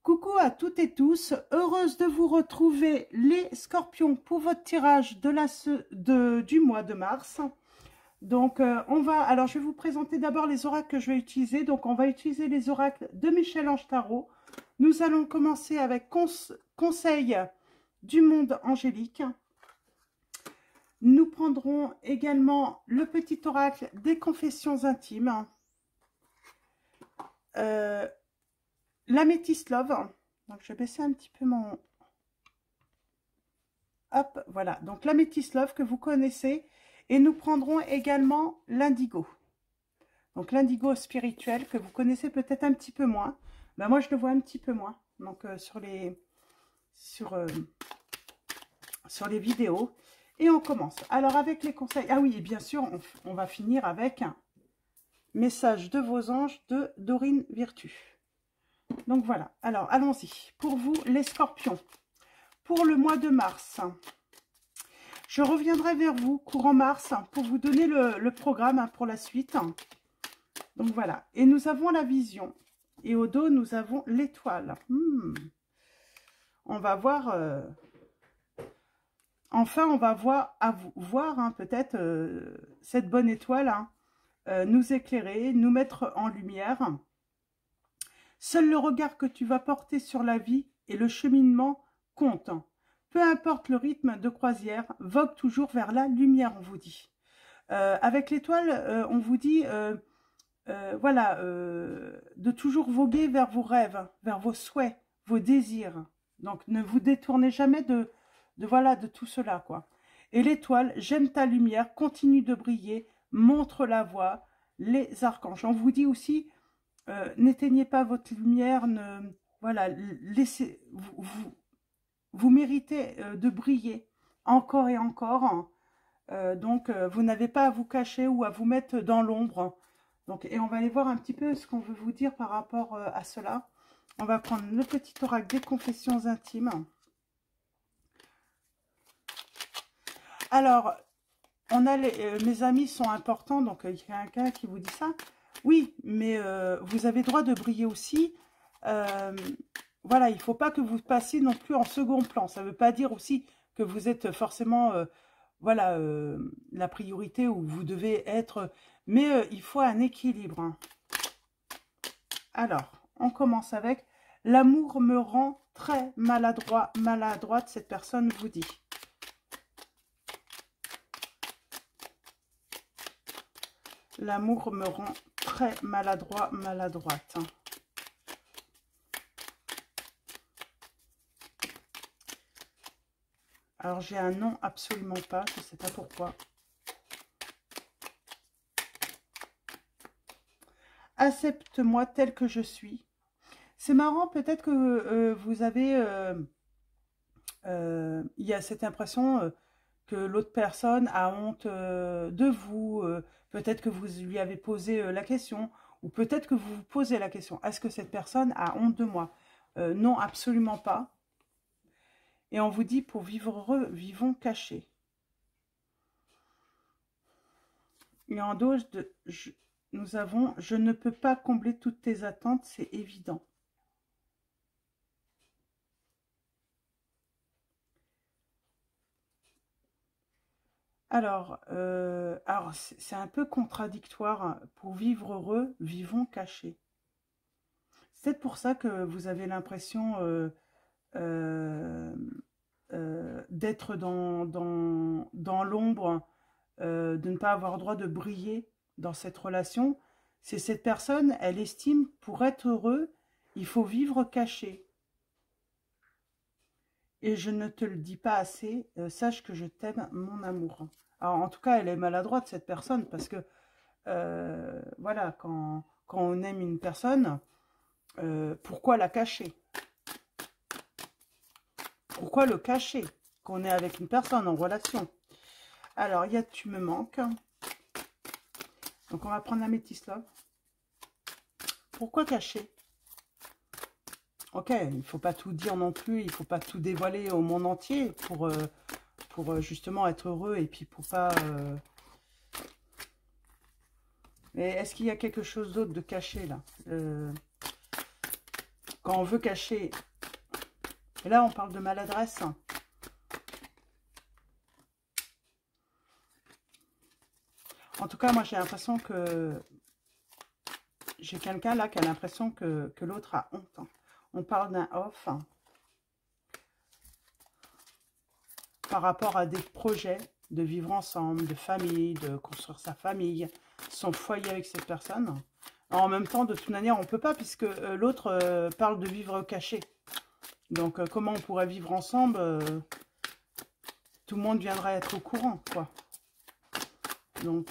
Coucou à toutes et tous, heureuse de vous retrouver les scorpions pour votre tirage du mois de mars. Donc alors je vais vous présenter d'abord les oracles que je vais utiliser. Donc on va utiliser les oracles de Michel-Ange Tarot. Nous allons commencer avec conseil du monde angélique. Nous prendrons également le petit oracle des confessions intimes. L'améthyste love. Donc je vais baisser un petit peu mon... Hop, voilà. Donc l'améthyste love que vous connaissez. Et nous prendrons également l'indigo. Donc l'indigo spirituel que vous connaissez peut-être un petit peu moins. Ben, moi je le vois un petit peu moins. Donc sur les vidéos. Et on commence. Alors avec les conseils. Ah oui, et bien sûr, on va finir avec un message de vos anges de Dorine Virtue. Donc voilà, alors allons-y. Pour vous, les scorpions, pour le mois de mars, je reviendrai vers vous courant mars pour vous donner le programme pour la suite. Donc voilà, et nous avons la vision. Et au dos, nous avons l'étoile. On va voir... Enfin, on va voir peut-être cette bonne étoile nous éclairer, nous mettre en lumière. Seul le regard que tu vas porter sur la vie et le cheminement compte. Peu importe le rythme de croisière, vogue toujours vers la lumière, on vous dit. Avec l'étoile, on vous dit, voilà, de toujours voguer vers vos rêves, vers vos souhaits, vos désirs. Donc, ne vous détournez jamais de tout cela, quoi. Et l'étoile, j'aime ta lumière, continue de briller, montre la voie, les archanges. On vous dit aussi, n'éteignez pas votre lumière, voilà, laissez, vous méritez de briller encore et encore. Donc, vous n'avez pas à vous cacher ou à vous mettre dans l'ombre. Donc, et on va aller voir un petit peu ce qu'on veut vous dire par rapport à cela. On va prendre le petit oracle des confessions intimes. Alors, on a mes amis sont importants, donc il y a quelqu'un qui vous dit ça. Oui, mais vous avez droit de briller aussi. Voilà, il ne faut pas que vous passiez non plus en second plan. Ça ne veut pas dire aussi que vous êtes forcément, voilà, la priorité où vous devez être. Mais il faut un équilibre. Hein. Alors, on commence avec « L'amour me rend très maladroite, cette personne vous dit. » L'amour me rend très maladroite. Alors, j'ai un non absolument pas, je ne sais pas pourquoi. Accepte-moi tel que je suis. C'est marrant, peut-être que vous avez... il y a cette impression... que l'autre personne a honte de vous, peut-être que vous lui avez posé la question, ou peut-être que vous vous posez la question, est-ce que cette personne a honte de moi? Non, absolument pas. Et on vous dit, pour vivre heureux, vivons cachés. Et en dose, nous avons, je ne peux pas combler toutes tes attentes, c'est évident. Alors c'est un peu contradictoire. Pour vivre heureux, vivons cachés. C'est peut-être pour ça que vous avez l'impression d'être dans l'ombre, de ne pas avoir droit de briller dans cette relation. C'est cette personne, elle estime, pour être heureux, il faut vivre caché. Et je ne te le dis pas assez, sache que je t'aime, mon amour. Alors, en tout cas, elle est maladroite, cette personne, parce que, voilà, quand on aime une personne, pourquoi la cacher? Pourquoi le cacher qu'on est avec une personne en relation? Alors, il y a tu me manques. Donc, on va prendre la métisse là. Pourquoi cacher? Ok, il ne faut pas tout dire non plus, il ne faut pas tout dévoiler au monde entier pour justement être heureux et puis pour pas... Mais est-ce qu'il y a quelque chose d'autre de caché là? Quand on veut cacher... Et là, on parle de maladresse. En tout cas, moi, j'ai l'impression que... J'ai quelqu'un là qui a l'impression que l'autre a honte. On parle d'un off par rapport à des projets de vivre ensemble, de famille, de construire sa famille, son foyer avec cette personne. En même temps, de toute manière, on ne peut pas puisque l'autre parle de vivre caché. Donc, comment on pourrait vivre ensemble tout le monde viendrait être au courant, quoi. Donc,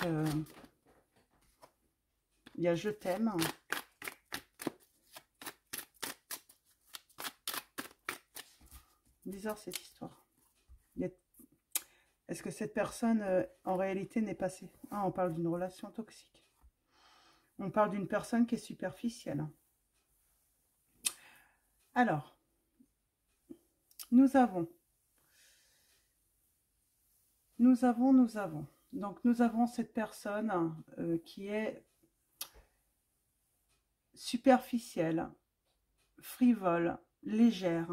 il y a je t'aime. Bizarre cette histoire. Est-ce que cette personne, en réalité, n'est pas... Ah, on parle d'une relation toxique. On parle d'une personne qui est superficielle. Alors, nous avons. Donc, nous avons cette personne qui est superficielle, frivole, légère.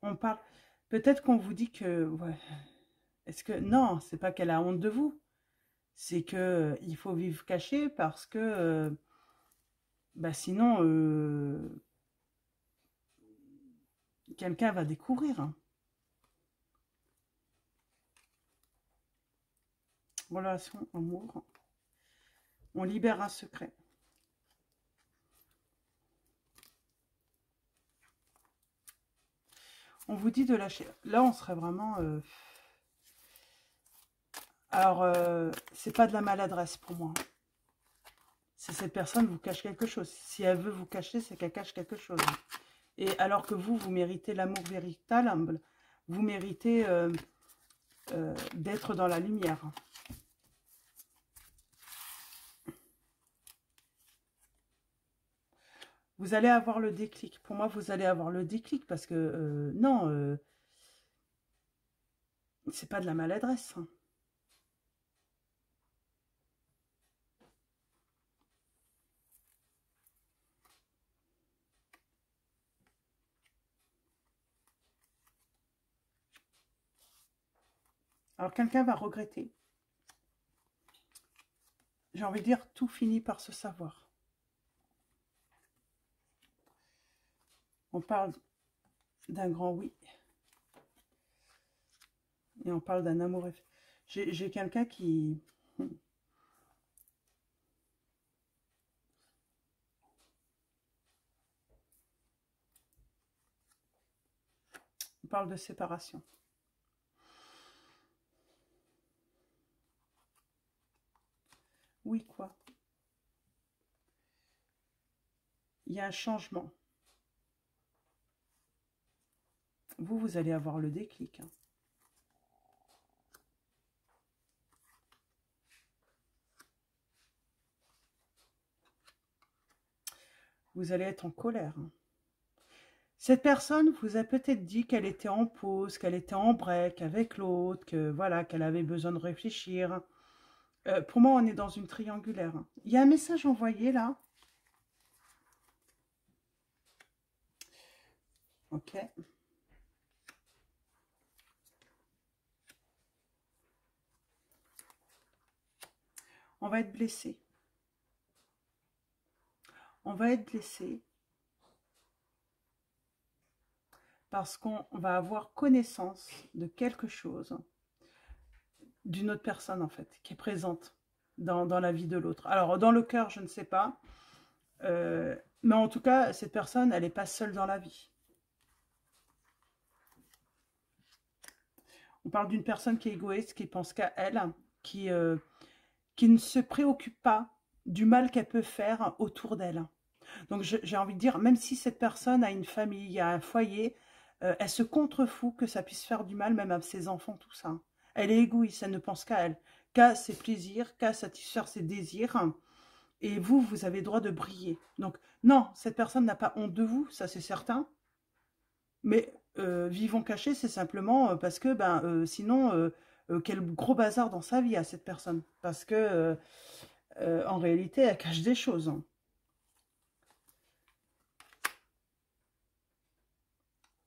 On parle... Peut-être qu'on vous dit que... Ouais, est-ce que... Non, c'est pas qu'elle a honte de vous. C'est que il faut vivre caché parce que... bah sinon, quelqu'un va découvrir. Hein. Relation, amour. On libère un secret. On vous dit de lâcher. Là, on serait vraiment... Alors, c'est pas de la maladresse pour moi. Si cette personne vous cache quelque chose. Si elle veut vous cacher, c'est qu'elle cache quelque chose. Et alors que vous, vous méritez l'amour véritable, vous méritez d'être dans la lumière. Vous allez avoir le déclic. Pour moi, vous allez avoir le déclic parce que, non, c'est pas de la maladresse. Hein. Alors, quelqu'un va regretter. J'ai envie de dire, tout finit par se savoir. On parle d'un grand oui. Et on parle d'un amour. J'ai quelqu'un qui... On parle de séparation. Oui, quoi? Il y a un changement. Vous, vous allez avoir le déclic. Hein. Vous allez être en colère. Hein. Cette personne vous a peut-être dit qu'elle était en pause, qu'elle était en break avec l'autre, que voilà, qu'elle avait besoin de réfléchir. Pour moi, on est dans une triangulaire. Hein. Il y a un message envoyé là. Ok. On va être blessé. On va être blessé parce qu'on va avoir connaissance de quelque chose, d'une autre personne en fait, qui est présente dans la vie de l'autre. Alors, dans le cœur, je ne sais pas. Mais en tout cas, cette personne, elle n'est pas seule dans la vie. On parle d'une personne qui est égoïste, qui pense qu'à elle, qui ne se préoccupe pas du mal qu'elle peut faire autour d'elle. Donc, j'ai envie de dire, même si cette personne a une famille, a un foyer, elle se contrefout que ça puisse faire du mal, même à ses enfants, tout ça. Elle est égoïste, elle ne pense qu'à elle, qu'à ses plaisirs, qu'à satisfaire ses désirs. Et vous, vous avez le droit de briller. Donc, non, cette personne n'a pas honte de vous, ça c'est certain. Mais vivons cachés, c'est simplement parce que, sinon, quel gros bazar dans sa vie à cette personne. Parce que, en réalité, elle cache des choses. Hein.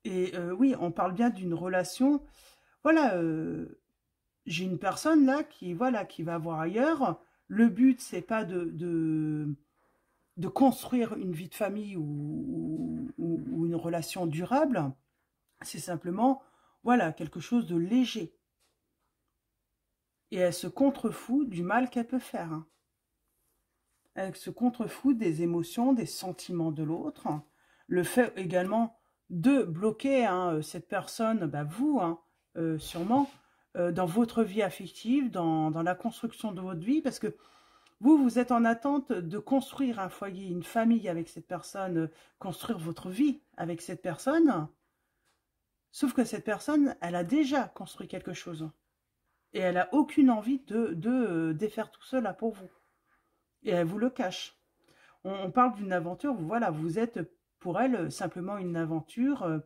Et oui, on parle bien d'une relation. Voilà, j'ai une personne là qui, voilà, qui va voir ailleurs. Le but, c'est pas de construire une vie de famille ou une relation durable. C'est simplement, voilà, quelque chose de léger. Et elle se contrefout du mal qu'elle peut faire, hein. Elle se contrefout des émotions, des sentiments de l'autre. Le fait également de bloquer, hein, cette personne, bah vous, hein, sûrement, dans votre vie affective, dans la construction de votre vie, parce que vous êtes en attente de construire un foyer, une famille avec cette personne, construire votre vie avec cette personne. Sauf que cette personne, elle a déjà construit quelque chose. Et elle n'a aucune envie de défaire tout cela pour vous. Et elle vous le cache. On parle d'une aventure, voilà, vous êtes pour elle simplement une aventure,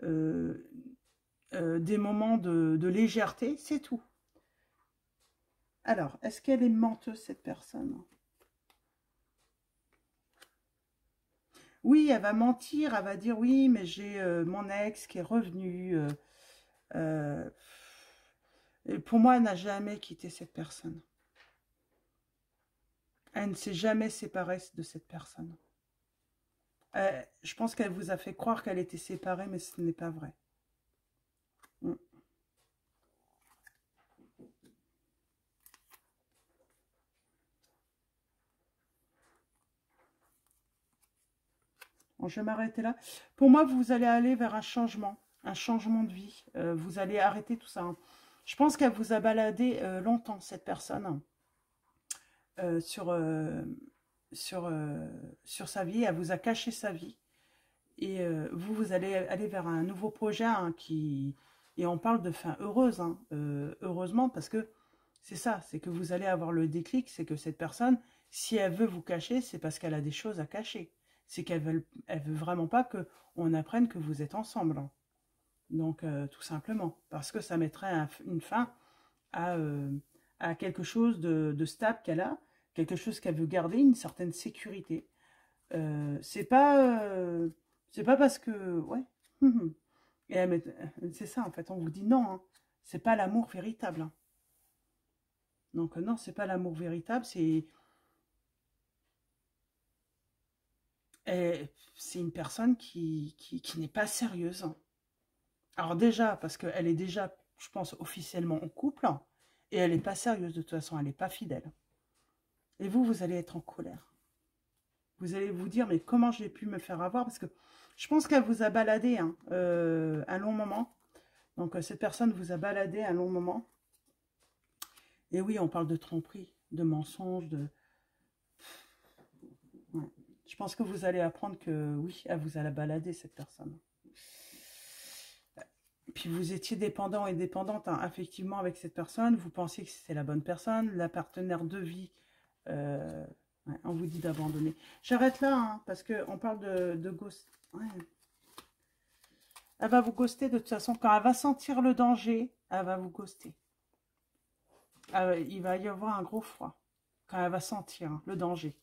euh, des moments de légèreté, c'est tout. Alors, est-ce qu'elle est menteuse, cette personne? Oui, elle va mentir, elle va dire oui, mais j'ai mon ex qui est revenu. Euh, et pour moi, elle n'a jamais quitté cette personne. Elle ne s'est jamais séparée de cette personne. Je pense qu'elle vous a fait croire qu'elle était séparée, mais ce n'est pas vrai. Mm. Bon, je vais m'arrêter là. Pour moi, vous allez aller vers un changement de vie. Vous allez arrêter tout ça, hein. Je pense qu'elle vous a baladé longtemps, cette personne, euh, sur, euh, sur, euh, sur sa vie. Elle vous a caché sa vie. Et vous allez aller vers un nouveau projet, hein, et on parle de fin heureuse, hein, heureusement, parce que c'est ça, c'est que vous allez avoir le déclic, c'est que cette personne, si elle veut vous cacher, c'est parce qu'elle a des choses à cacher. C'est elle veut vraiment pas que on apprenne que vous êtes ensemble, hein. Donc, tout simplement, parce que ça mettrait une fin à, euh, à quelque chose de stable qu'elle a, quelque chose qu'elle veut garder, une certaine sécurité. Euh, c'est pas, euh, c'est pas parce que, ouais. Et c'est ça, en fait, on vous dit non, hein. C'est pas l'amour véritable, hein. Donc non, c'est pas l'amour véritable, c'est une personne qui n'est pas sérieuse, hein. Alors déjà, parce qu'elle est déjà, je pense, officiellement en couple, hein, et elle n'est pas sérieuse de toute façon, elle n'est pas fidèle. Et vous allez être en colère. Vous allez vous dire, mais comment j'ai pu me faire avoir? Parce que je pense qu'elle vous a baladé, hein, un long moment. Donc cette personne vous a baladé un long moment. Et oui, on parle de tromperie, de mensonge, de... Ouais. Je pense que vous allez apprendre que oui, elle vous a baladé, cette personne. Puis vous étiez dépendant et dépendante, hein, affectivement avec cette personne. Vous pensiez que c'était la bonne personne, la partenaire de vie. Euh, ouais, on vous dit d'abandonner. J'arrête là, hein, parce qu'on parle de ghost. Ouais. Elle va vous ghoster de toute façon. Quand elle va sentir le danger, elle va vous ghoster. Il va y avoir un gros froid quand elle va sentir, hein, le danger.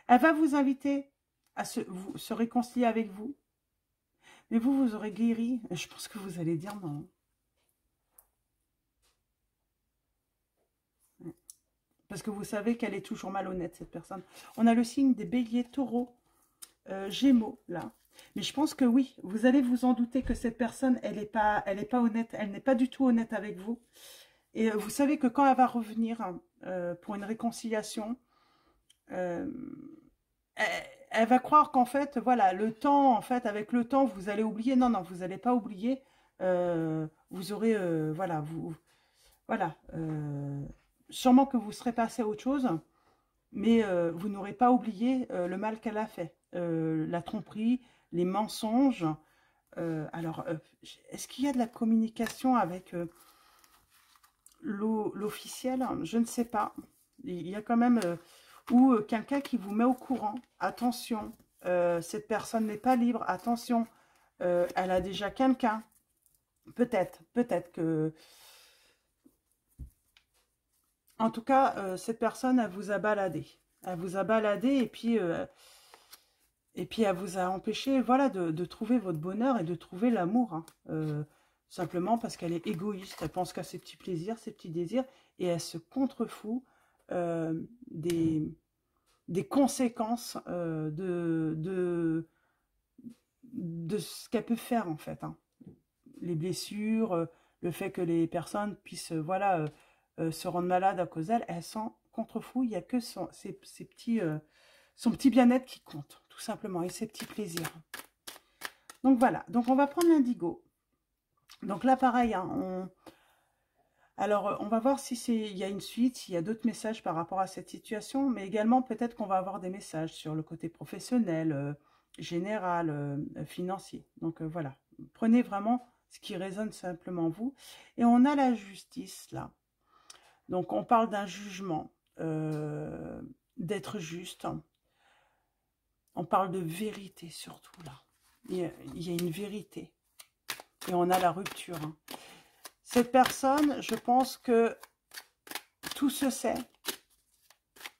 Elle va vous inviter à se réconcilier avec vous. Mais vous aurez guéri. Je pense que vous allez dire non. Parce que vous savez qu'elle est toujours malhonnête, cette personne. On a le signe des béliers, taureaux, gémeaux, là. Mais je pense que oui, vous allez vous en douter que cette personne, elle n'est pas honnête. Elle n'est pas du tout honnête avec vous. Et vous savez que quand elle va revenir pour une réconciliation, euh, elle va croire qu'en fait, voilà, le temps, en fait, avec le temps, vous allez oublier. Non, non, vous n'allez pas oublier. Vous aurez, voilà, voilà, sûrement que vous serez passé à autre chose, mais vous n'aurez pas oublié le mal qu'elle a fait, la tromperie, les mensonges. Alors, est-ce qu'il y a de la communication avec l'officiel? Je ne sais pas. Il y a quand même... ou quelqu'un qui vous met au courant. Attention, cette personne n'est pas libre. Attention, elle a déjà quelqu'un. Peut-être que... En tout cas, cette personne, elle vous a baladé. Elle vous a baladé Et puis, elle vous a empêché, voilà, de trouver votre bonheur et de trouver l'amour. Hein. Simplement parce qu'elle est égoïste. Elle pense qu'à ses petits plaisirs, ses petits désirs. Et elle se contrefout des conséquences de ce qu'elle peut faire, en fait. Hein. Les blessures, le fait que les personnes puissent, voilà, se rendre malades à cause d'elle, elle s'en contrefout. Il n'y a que son petit bien-être qui compte, tout simplement, et ses petits plaisirs. Donc voilà, donc on va prendre l'indigo. Donc là, pareil, hein, alors on va voir si il y a une suite, s'il y a d'autres messages par rapport à cette situation, mais également peut-être qu'on va avoir des messages sur le côté professionnel, général, financier. Donc voilà, prenez vraiment ce qui résonne simplement vous. Et on a la justice là. Donc on parle d'un jugement, d'être juste. On parle de vérité surtout là. Il y a une vérité. Et on a la rupture. Hein. Cette personne, je pense que tout se sait.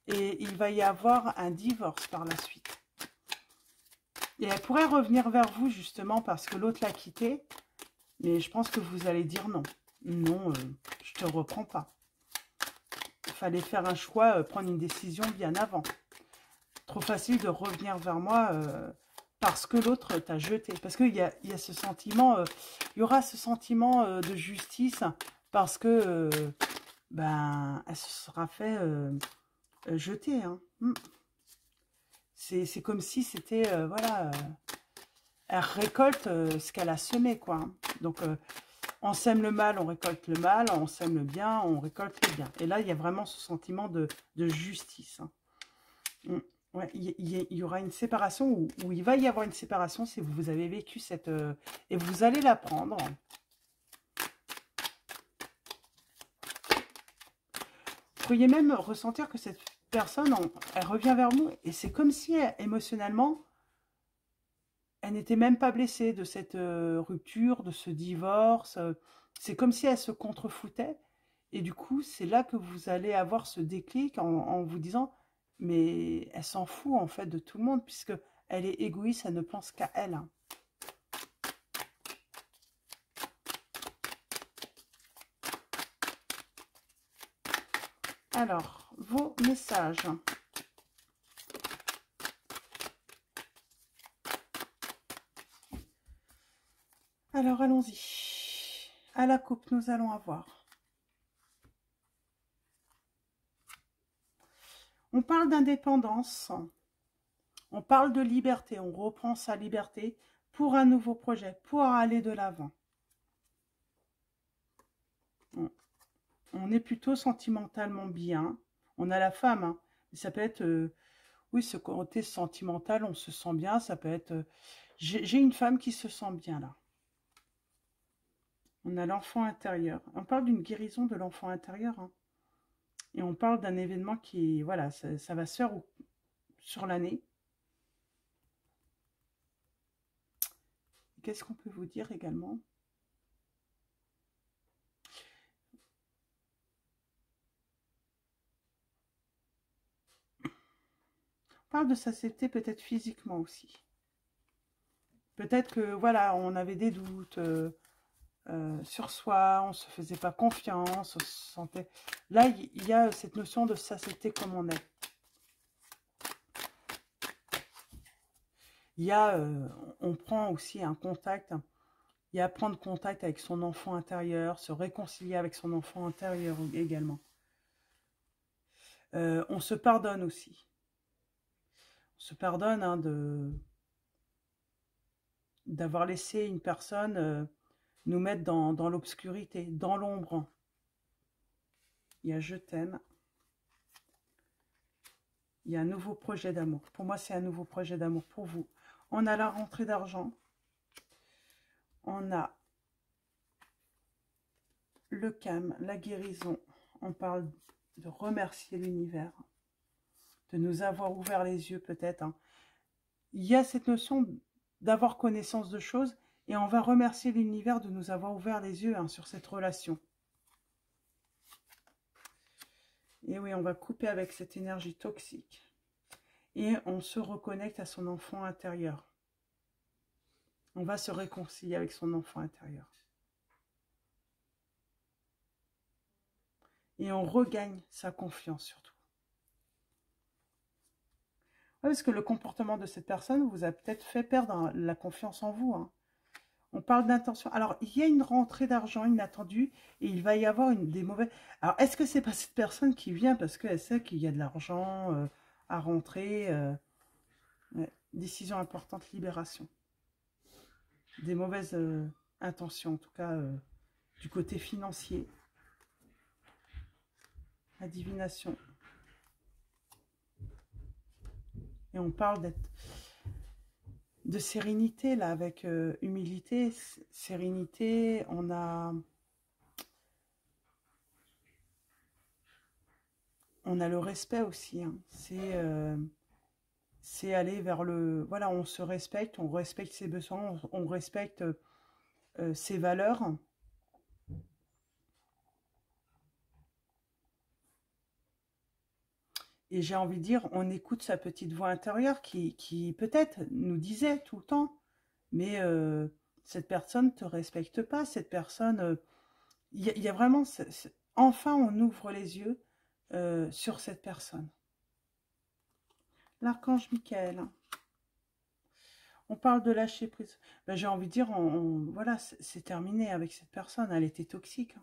Et il va y avoir un divorce par la suite. Et elle pourrait revenir vers vous justement parce que l'autre l'a quitté. Mais je pense que vous allez dire non. Non, je te reprends pas. Il fallait faire un choix, prendre une décision bien avant. Trop facile de revenir vers moi parce que l'autre t'a jeté. Parce qu'il y a ce sentiment, il y aura ce sentiment de justice parce que ben, elle se sera fait jeter. Hein. C'est comme si c'était, voilà, elle récolte ce qu'elle a semé, quoi. Hein. Donc, on sème le mal, on récolte le mal, on sème le bien, on récolte le bien. Et là, il y a vraiment ce sentiment de justice. Hein. Ouais, il y aura une séparation, ou il va y avoir une séparation si vous avez vécu cette... et vous allez la prendre. Vous pourriez même ressentir que cette personne, elle revient vers vous, et c'est comme si, émotionnellement, elle n'était même pas blessée de cette rupture, de ce divorce. C'est comme si elle se contrefoutait, et du coup, c'est là que vous allez avoir ce déclic en vous disant... Mais elle s'en fout en fait de tout le monde puisque elle est égoïste, elle ne pense qu'à elle. Hein. Alors, vos messages. Alors, allons-y. À la coupe, nous allons avoir. On parle d'indépendance. On parle de liberté. On reprend sa liberté pour un nouveau projet, pour aller de l'avant. On est plutôt sentimentalement bien. On a la femme, hein. Ça peut être, oui, ce côté sentimental, on se sent bien. Ça peut être, j'ai une femme qui se sent bien là. On a l'enfant intérieur. On parle d'une guérison de l'enfant intérieur. Hein. Et on parle d'un événement qui, voilà, ça va se faire sur l'année. Qu'est-ce qu'on peut vous dire également ? On parle de s'accepter peut-être physiquement aussi. Peut-être que, voilà, on avait des doutes sur soi, on ne se faisait pas confiance, on se sentait... Là, il y a cette notion de s'accepter comme on est. Il y a, on prend aussi un contact, il y a prendre contact avec son enfant intérieur, se réconcilier avec son enfant intérieur également. On se pardonne aussi. On se pardonne hein, d'avoir laissé une personne nous mettre dans l'obscurité, dans l'ombre. Il y a je t'aime. Il y a un nouveau projet d'amour. Pour moi, c'est un nouveau projet d'amour pour vous. On a la rentrée d'argent. On a le calme, la guérison. On parle de remercier l'univers, de nous avoir ouvert les yeux peut-être. Hein. Il y a cette notion d'avoir connaissance de choses et on va remercier l'univers de nous avoir ouvert les yeux hein, sur cette relation. Et oui, on va couper avec cette énergie toxique. et on se reconnecte à son enfant intérieur. On va se réconcilier avec son enfant intérieur. Et on regagne sa confiance surtout. Ouais, parce que le comportement de cette personne vous a peut-être fait perdre la confiance en vous. Hein. On parle d'intention. Alors, il y a une rentrée d'argent inattendue et il va y avoir des mauvais... Alors, est-ce que c'est pas cette personne qui vient parce qu'elle sait qu'il y a de l'argent à rentrer ouais. Décision importante, libération. Des mauvaises intentions, en tout cas, du côté financier. La divination. Et on parle de sérénité, là, avec humilité, sérénité. On a le respect aussi. Hein. C'est aller vers le... Voilà, on se respecte, on respecte ses besoins, on respecte ses valeurs. Et j'ai envie de dire, on écoute sa petite voix intérieure qui peut-être nous disait tout le temps, mais cette personne ne te respecte pas, cette personne... Il y a vraiment... Enfin, on ouvre les yeux sur cette personne. L'archange Michael. On parle de lâcher prise. Ben, j'ai envie de dire, voilà, c'est terminé avec cette personne. Elle était toxique.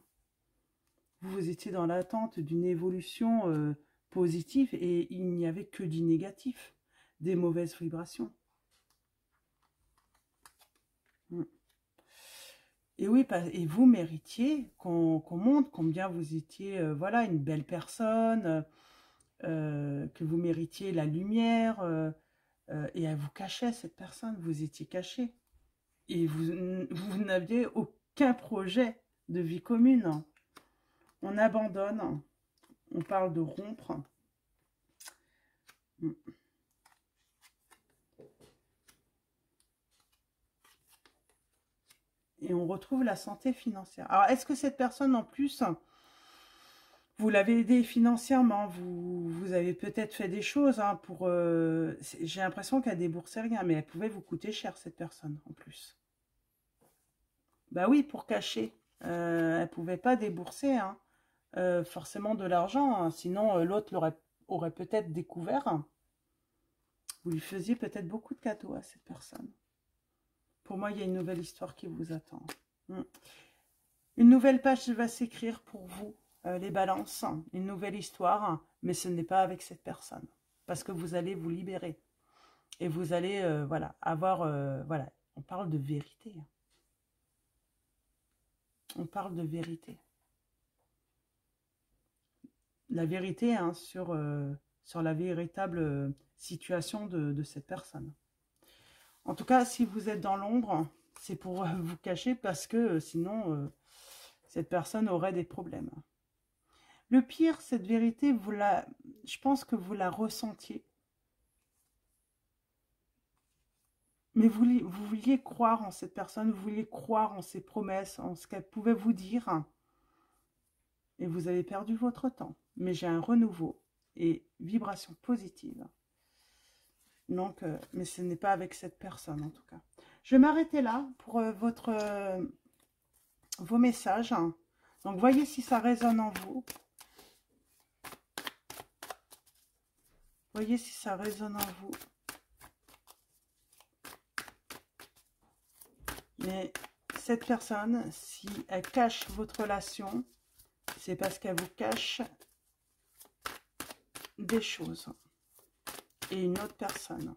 Vous étiez dans l'attente d'une évolution positive et il n'y avait que du négatif, des mauvaises vibrations. Et oui, et vous méritiez qu'on montre combien vous étiez, voilà, une belle personne, que vous méritiez la lumière, et elle vous cachait, cette personne, vous étiez caché. Et vous n'aviez aucun projet de vie commune. On abandonne, on parle de rompre. Et on retrouve la santé financière. Alors, est-ce que cette personne, en plus, vous l'avez aidé financièrement, vous avez peut-être fait des choses hein, pour... j'ai l'impression qu'elle déboursait rien, mais elle pouvait vous coûter cher, cette personne, en plus. Bah oui, pour cacher. Elle ne pouvait pas débourser hein, forcément de l'argent, hein, sinon l'autre aurait peut-être découvert. Vous lui faisiez peut-être beaucoup de cadeaux à cette personne. Pour moi, il y a une nouvelle histoire qui vous attend. Une nouvelle page va s'écrire pour vous, les balances. Une nouvelle histoire, mais ce n'est pas avec cette personne. Parce que vous allez vous libérer. Et vous allez, voilà, avoir... voilà, on parle de vérité. On parle de vérité. La vérité hein, sur la véritable situation de cette personne. En tout cas, si vous êtes dans l'ombre, c'est pour vous cacher parce que sinon, cette personne aurait des problèmes. Le pire, cette vérité, je pense que vous la ressentiez. Mais vous vouliez croire en cette personne, vous vouliez croire en ses promesses, en ce qu'elle pouvait vous dire. Et vous avez perdu votre temps. Mais j'ai un renouveau et vibration positive. Donc, mais ce n'est pas avec cette personne en tout cas. Je vais m'arrêter là pour vos messages. Donc, voyez si ça résonne en vous. Voyez si ça résonne en vous. Mais cette personne, si elle cache votre relation, c'est parce qu'elle vous cache des choses. Et une autre personne.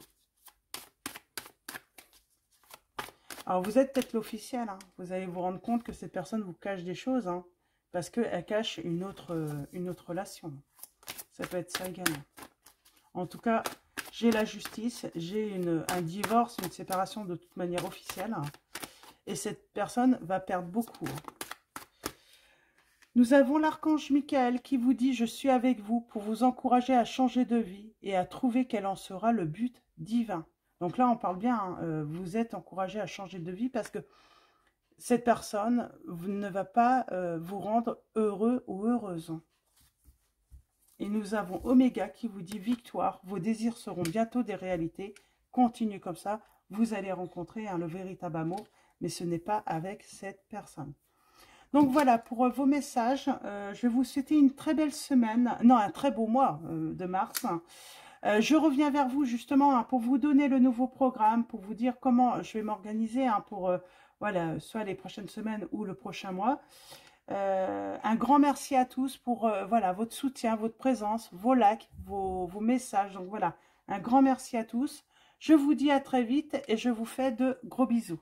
Alors, vous êtes peut-être l'officiel. Hein. Vous allez vous rendre compte que cette personne vous cache des choses. Hein, parce qu'elle cache une autre relation. Ça peut être ça également. En tout cas, j'ai la justice. J'ai un divorce, une séparation de toute manière officielle. Hein, et cette personne va perdre beaucoup. Nous avons l'archange Michael qui vous dit « Je suis avec vous pour vous encourager à changer de vie et à trouver quel en sera le but divin. » Donc là, on parle bien, hein, vous êtes encouragé à changer de vie parce que cette personne ne va pas vous rendre heureux ou heureuse. Et nous avons Oméga qui vous dit victoire, vos désirs seront bientôt des réalités. Continue comme ça, vous allez rencontrer le véritable amour, mais ce n'est pas avec cette personne. Donc voilà, pour vos messages, je vais vous souhaiter une très belle semaine, non, un très beau mois de mars. Je reviens vers vous justement pour vous donner le nouveau programme, pour vous dire comment je vais m'organiser pour voilà, soit les prochaines semaines ou le prochain mois. Un grand merci à tous pour voilà, votre soutien, votre présence, vos likes, vos messages. Donc voilà, un grand merci à tous. Je vous dis à très vite et je vous fais de gros bisous.